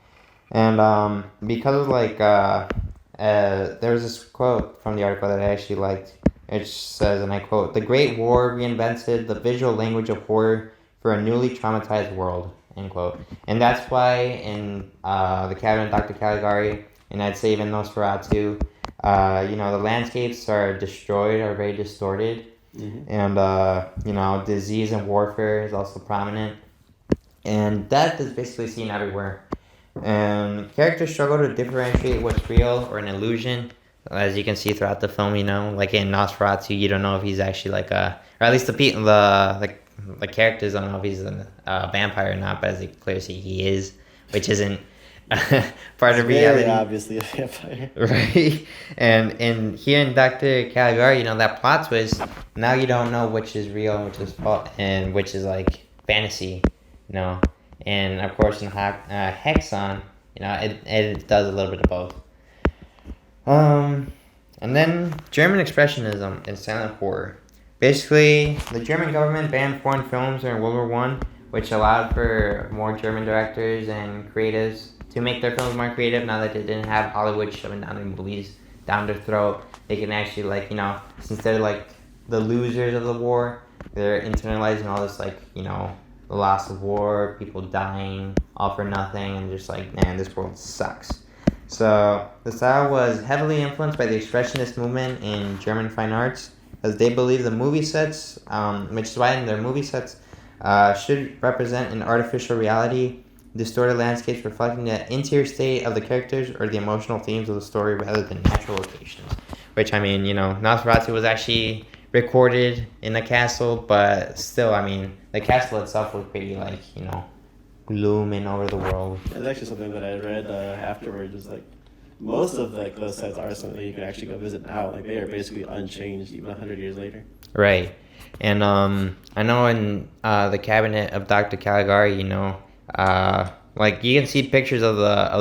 And because of like there was this quote from the article that I actually liked. It says, and I quote, "The Great War reinvented the visual language of horror for a newly traumatized world," end quote. And that's why in the Cabin of Dr. Caligari, and I'd say even Nosferatu, the landscapes are destroyed, are very distorted. Mm-hmm. And disease and warfare is also prominent, and death is basically seen everywhere. And characters struggle to differentiate what's real or an illusion, as you can see throughout the film. Like in Nosferatu, you don't know if he's actually like or at least the characters don't know if he's a vampire or not, but as you clearly see, he is, which isn't part of reality. Very obviously a vampire. Right? And here in Dr. Caligari, that plot twist, now you don't know which is real and which is false, and which is like fantasy, And of course in Hexon, it does a little bit of both. And then German Expressionism and silent horror. Basically, the German government banned foreign films during World War One, which allowed for more German directors and creatives to make their films more creative. Now that they didn't have Hollywood shoving down their movies down their throat, they can actually since they're like the losers of the war, they're internalizing all this the loss of war, people dying, all for nothing, and just like, man, this world sucks. So the style was heavily influenced by the Expressionist movement in German fine arts, as they believe the movie sets, which is why in their movie sets, should represent an artificial reality, distorted landscapes reflecting the interior state of the characters or the emotional themes of the story rather than natural locations. Which, I mean, Nosferatu was actually recorded in a castle, but still, I mean, the castle itself was pretty, like, looming over the world. It's actually something that I read afterwards. Was like most of like those sets are something that you can actually go visit now. Like they are basically unchanged even 100 years later. Right. And I know in the cabinet of Dr. Caligari, like you can see pictures of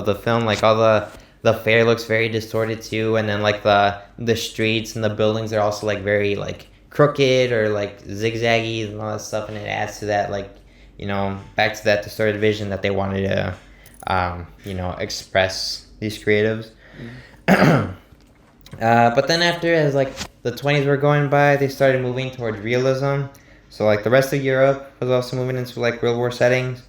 the film, like all the fair looks very distorted too, and then like the streets and the buildings are also like very like crooked or like zigzaggy and all that stuff, and it adds to that like back to that distorted vision that they wanted to express these creatives. But then after, as like the 20s were going by, they started moving towards realism. So like the rest of Europe was also moving into like real war settings,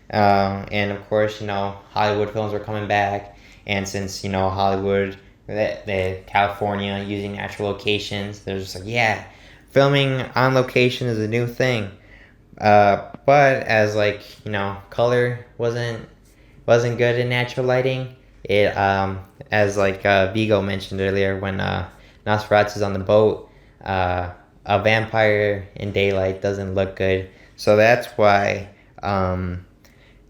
and of course Hollywood films were coming back. And since Hollywood, the California using natural locations, they're just like filming on location is a new thing. But as like color wasn't good in natural lighting. It as like Viggo mentioned earlier, when Nosferatu's on the boat, a vampire in daylight doesn't look good. So that's why,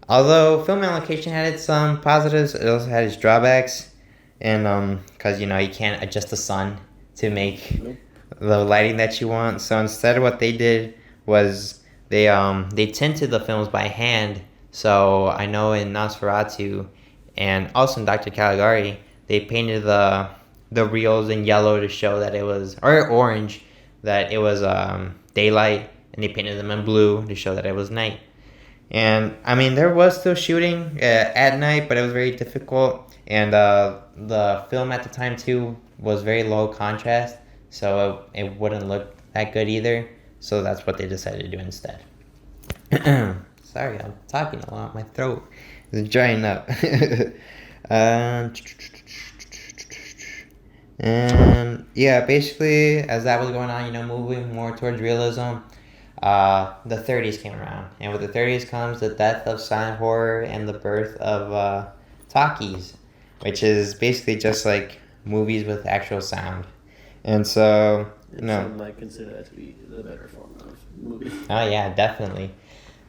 although film on location had its positives, it also had its drawbacks, and because you can't adjust the sun to make the lighting that you want. So instead, what they did was they tinted the films by hand. So I know in Nosferatu and also in Dr. Caligari, they painted the reels in yellow to show that it was, or orange, that it was daylight, and they painted them in blue to show that it was night. And I mean, there was still shooting at night, but it was very difficult. And the film at the time too was very low contrast, so it wouldn't look that good either. So that's what they decided to do instead. Sorry, I'm talking a lot. My throat is drying up. And yeah, basically, as that was going on, moving more towards realism, the 30s came around. And with the 30s comes the death of silent horror and the birth of talkies, which is basically just like movies with actual sound. And so, Some might consider that to be the better form of movie. Oh, yeah, definitely.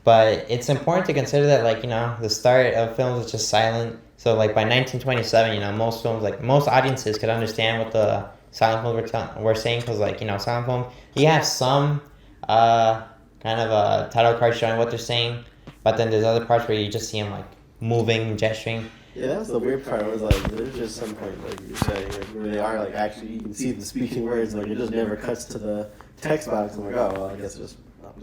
But it's important to consider that, like, the start of films was just silent. So, like, by 1927, most films, like, most audiences could understand what the silent films were saying. Because, like, silent film, you have some kind of a title card showing what they're saying. But then there's other parts where you just see them, like, moving, gesturing. Yeah, that was the weird part. Was like, there's just some point, like you're saying, like, where they are, like, actually, you can see the speaking words, like, it just never cuts to the text box. I'm like, oh, well, I guess I was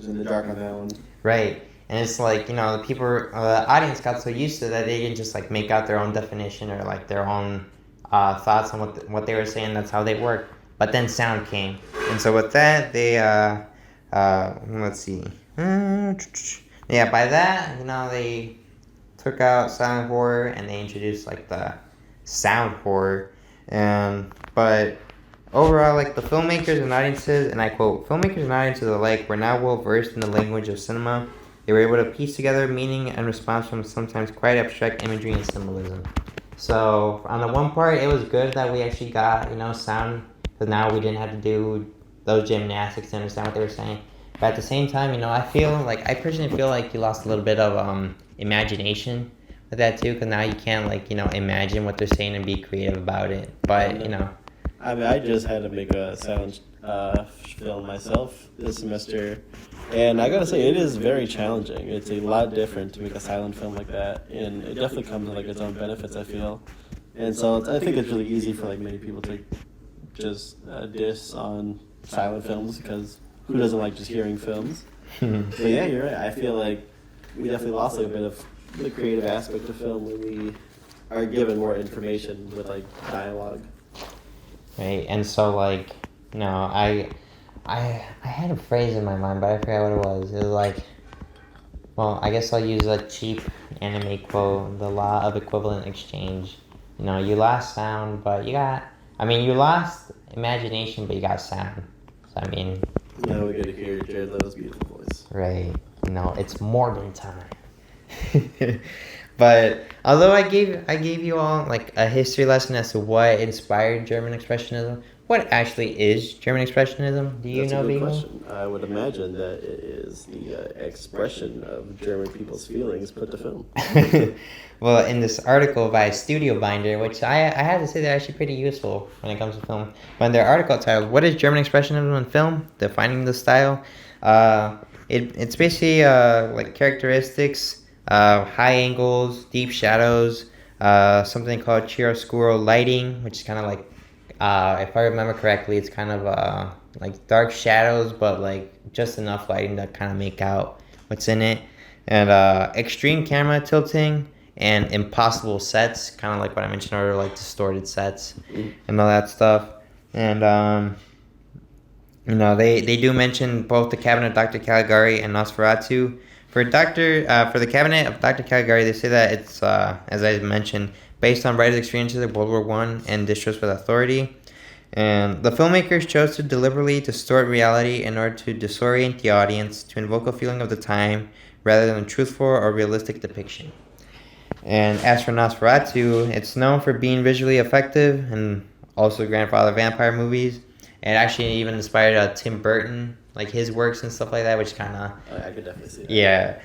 in the dark on that one. Right. And it's like, the audience got so used to that they didn't just, like, make out their own definition or, like, their own thoughts on what they were saying. That's how they work. But then sound came. And so with that, they, let's see. Yeah, by that, they took out silent horror and they introduced like the sound horror. But overall, like the filmmakers and audiences, and I quote, filmmakers and audiences alike were now well versed in the language of cinema. They were able to piece together meaning and response from sometimes quite abstract imagery and symbolism. So on the one part, it was good that we actually got sound, because now we didn't have to do those gymnastics to understand what they were saying. But at the same time, I personally feel like you lost a little bit of imagination with that too, because now you can't imagine what they're saying and be creative about it. But I mean, I just had to make a silent film myself this semester, and I gotta say it is very challenging. It's a lot different to make a silent film like that, and it definitely comes with its own benefits, I feel. And so I think it's really easy for many people to just diss on silent films, because who doesn't like just hearing films? But yeah, you're right. I feel like we definitely lost a bit of the creative aspect of film when we are given more information with dialogue. Right, and so I had a phrase in my mind, but I forgot what it was. It was well, I guess I'll use a cheap anime quote: "The law of equivalent exchange." You lost sound, but you lost imagination, but you got sound. So, Now we get to hear Jared Leto's beautiful voice. right. It's more than time. But although I gave you all like a history lesson as to what inspired German Expressionism, what actually is German Expressionism? Do you That's a know, good Viggo? question. I would imagine that it is the expression of German people's feelings put to film. Well, in this article by Studio Binder, which I have to say they're actually pretty useful when it comes to film. But in their article titled "What is German Expressionism in Film? Defining the Style," it's basically like characteristics, high angles, deep shadows, something called chiaroscuro lighting, which is kind of like, if I remember correctly, it's kind of like dark shadows, but like just enough lighting to kind of make out what's in it, and extreme camera tilting and impossible sets, kind of like what I mentioned earlier, like distorted sets and all that stuff. And they do mention both the Cabinet of Dr. Caligari and Nosferatu. For the Cabinet of Dr. Caligari, they say that it's, as I mentioned, based on writers' experiences of World War One and distrust with authority. And the filmmakers chose to deliberately distort reality in order to disorient the audience, to invoke a feeling of the time, rather than a truthful or realistic depiction. And as for Nosferatu, it's known for being visually effective and also grandfather of vampire movies. It actually even inspired Tim Burton, like his works and stuff like that, which kind of, I could definitely see that. yeah.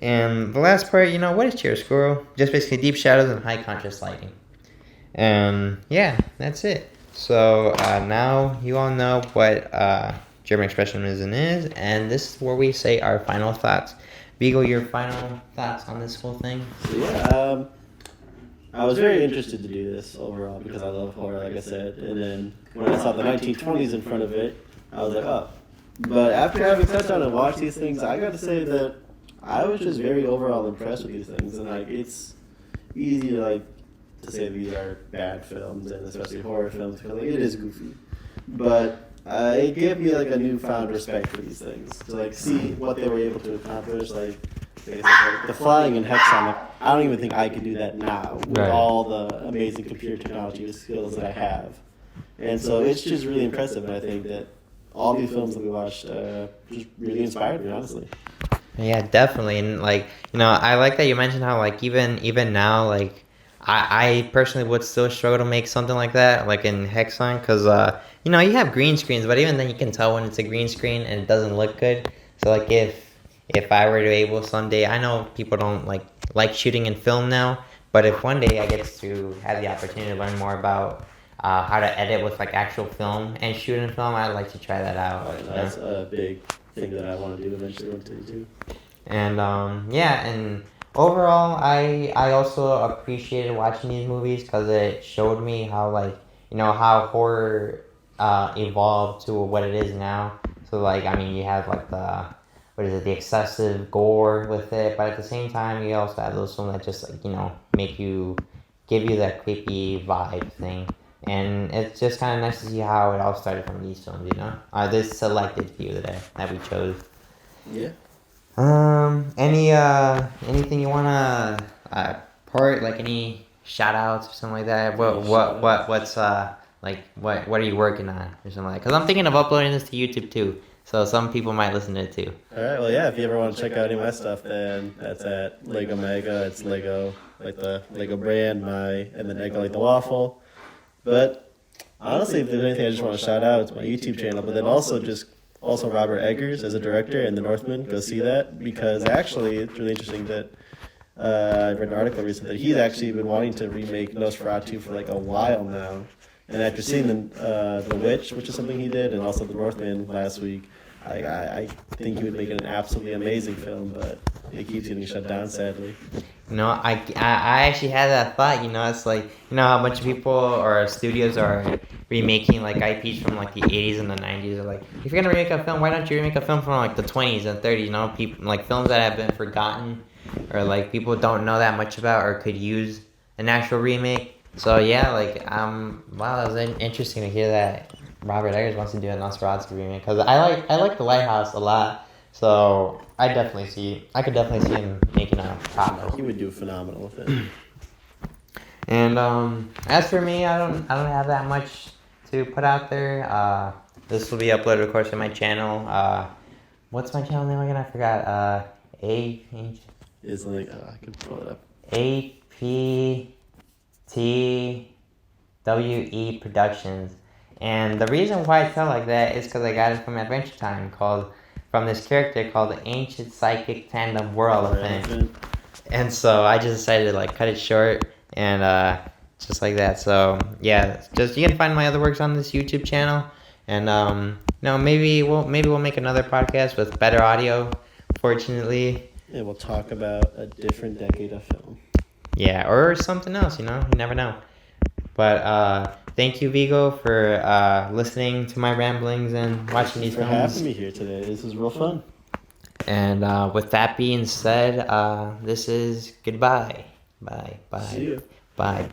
And the last part, what is chiaroscuro? Just basically deep shadows and high contrast lighting. And yeah, that's it. So now you all know what German Expressionism is, and this is where we say our final thoughts. Viggo, your final thoughts on this whole thing? So yeah, I was very interested to do this overall because I love horror, like I said. And then when I saw the 1920s in front of it, I was like, oh. But after having sat down and watched these things, I got to say that I was just very overall impressed with these things. And like, it's easy to say these are bad films, and especially horror films, because it is goofy. But it gave me like a newfound respect for these things to like see what they were able to accomplish. Like I said, like the flying in Hexon, like, I don't even think I could do that now with Right. all the amazing computer technology skills that I have. And so it's just really impressive, and I think that all these films that we watched just really inspired me, honestly. Yeah, definitely. And I like that you mentioned how even now, I personally would still struggle to make something like that, like in Hexon, because you have green screens, but even then you can tell when it's a green screen and it doesn't look good. So if I were to able someday, I know people don't like shooting in film now, but if one day I get to have the opportunity to learn more about how to edit with actual film and shoot in film, I'd like to try that out. That's a big thing that I want to do eventually one day too. And and overall, I also appreciated watching these movies because it showed me how how horror evolved to what it is now. So you have the what is it, the excessive gore with it, but at the same time you also have those films that just make you give you that creepy vibe thing. And it's just kind of nice to see how it all started from these films, this selected few that we chose. Yeah. Anything you wanna part, like any shout outs or something like that? What are you working on or something like? Because I'm thinking of uploading this to YouTube too, so some people might listen to it too. All right. Well, yeah. If you ever want to check out any of my stuff, then that's at Lego Mega. It's Lego, like the Lego brand, and then Eggo like the waffle. But honestly, if there's anything I just want to shout out, it's my YouTube channel. But then also Robert Eggers as a director in The Northman. Go see that, because actually it's really interesting that I read an article recently that he's actually been wanting to remake Nosferatu for like a while now. And after seeing the Witch, which is something he did, and also The Northman last week, I think he would make it an absolutely amazing film, but it keeps getting shut down, sadly. I actually had that thought. It's how a bunch of people or studios are remaking IPs from the 80s and the 90s. They're like, if you're gonna remake a film, why don't you remake a film from the 20s and 30s? People films that have been forgotten or people don't know that much about or could use an actual remake. So yeah, wow, that was interesting to hear that Robert Eggers wants to do a Nosferatu remake, because I like The Lighthouse a lot. So I could definitely see him making a product. He would do phenomenal with it. And as for me, I don't have that much to put out there. This will be uploaded, of course, to my channel. What's my channel name again? I forgot. It's like I can pull it up. APTWE Productions. And the reason why it's called like that is because I got it from Adventure Time, from this character called the Ancient Psychic Tandem World of Thing. And so I just decided to like cut it short and just like that. So yeah, just you can find my other works on this YouTube channel, and maybe we'll make another podcast with better audio. Fortunately, Yeah, we'll talk about a different decade of film. yeah, or something else. You never know. But thank you, Viggo, for listening to my ramblings and watching these For films. having me here today. This is real fun. And with that being said, this is goodbye. Bye. See you. Bye.